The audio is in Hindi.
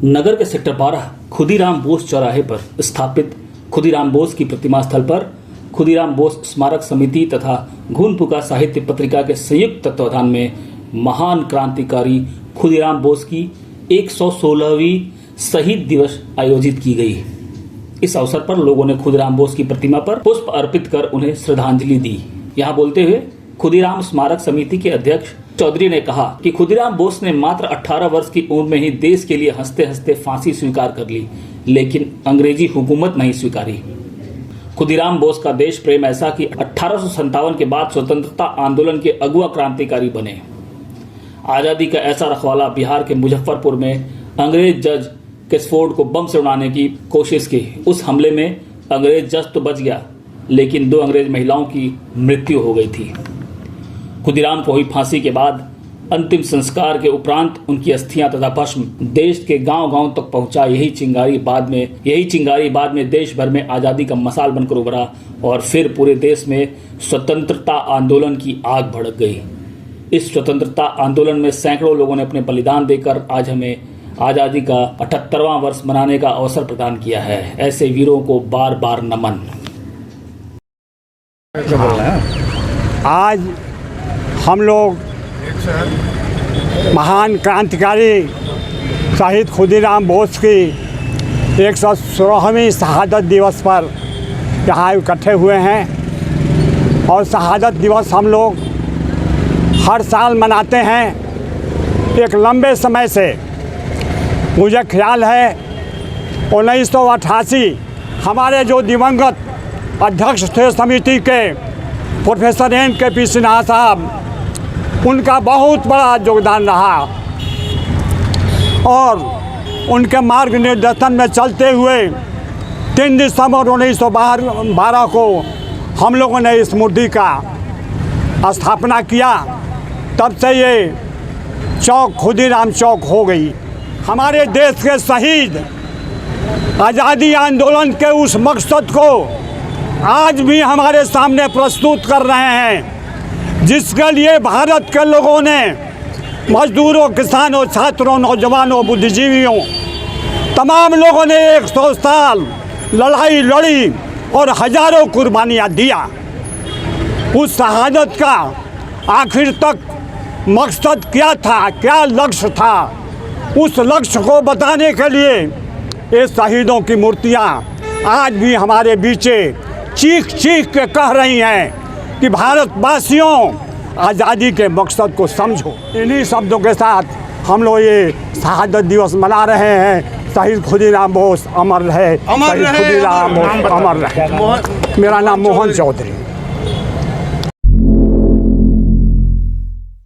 नगर के सेक्टर 12 खुदीराम बोस चौराहे पर स्थापित खुदीराम बोस की प्रतिमा स्थल पर खुदीराम बोस स्मारक समिति तथा घूनपुका साहित्य पत्रिका के संयुक्त तत्वावधान में महान क्रांतिकारी खुदीराम बोस की 116वीं शहीद दिवस आयोजित की गई। इस अवसर पर लोगों ने खुदीराम बोस की प्रतिमा पर पुष्प अर्पित कर उन्हें श्रद्धांजलि दी। यहाँ बोलते हुए खुदीराम स्मारक समिति के अध्यक्ष चौधरी ने कहा कि खुदीराम बोस ने मात्र 18 वर्ष की उम्र में ही देश के लिए हंसते हंसते फांसी स्वीकार कर ली, लेकिन अंग्रेजी हुकूमत नहीं स्वीकारी। खुदीराम बोस का देश प्रेम ऐसा कि 1857 के बाद स्वतंत्रता आंदोलन के अगुआ क्रांतिकारी बने। आजादी का ऐसा रखवाला बिहार के मुजफ्फरपुर में अंग्रेज जज केसफोर्ड को बम से उड़ाने की कोशिश की। उस हमले में अंग्रेज जज तो बच गया, लेकिन 2 अंग्रेज महिलाओं की मृत्यु हो गई थी। खुदीराम को हुई फांसी के बाद अंतिम संस्कार के उपरांत उनकी अस्थियां तथा भस्म देश के गांव-गांव तक पहुंचा। यही चिंगारी बाद में देश भर में आजादी का मसाल बनकर उभरा और फिर पूरे देश में स्वतंत्रता आंदोलन की आग भड़क गई। इस स्वतंत्रता आंदोलन में सैकड़ों लोगों ने अपने बलिदान देकर आज हमें आजादी का 78वां वर्ष मनाने का अवसर प्रदान किया है। ऐसे वीरों को बार बार नमन। आज हम लोग महान क्रांतिकारी शहीद खुदीराम बोस की 116वीं शहादत दिवस पर यहाँ इकट्ठे हुए हैं और शहादत दिवस हम लोग हर साल मनाते हैं। एक लंबे समय से मुझे ख्याल है 1988 हमारे जो दिवंगत अध्यक्ष थे समिति के प्रोफेसर N.K.P. सिन्हा साहब, उनका बहुत बड़ा योगदान रहा और उनके मार्ग निर्देशन में चलते हुए 3 दिसंबर 1912 को हम लोगों ने इस मूर्ति का स्थापना किया। तब से ये चौक खुदीराम चौक हो गई। हमारे देश के शहीद आज़ादी आंदोलन के उस मकसद को आज भी हमारे सामने प्रस्तुत कर रहे हैं, जिसके लिए भारत के लोगों ने मजदूरों, किसानों, छात्रों, नौजवानों, बुद्धिजीवियों तमाम लोगों ने 100 साल लड़ाई लड़ी और हजारों कुर्बानियाँ दिया। उस शहादत का आखिर तक मकसद क्या था, क्या लक्ष्य था, उस लक्ष्य को बताने के लिए ये शहीदों की मूर्तियाँ आज भी हमारे बीचे चीख चीख के कह रही हैं कि भारतवासियों आज़ादी के मकसद को समझो। इन्हीं शब्दों के साथ हम लोग ये शहादत दिवस मना रहे हैं। शहीद खुदीराम बोस अमर रहे, शहीद खुदीराम बोस अमर रहे। मेरा नाम मोहन चौधरी।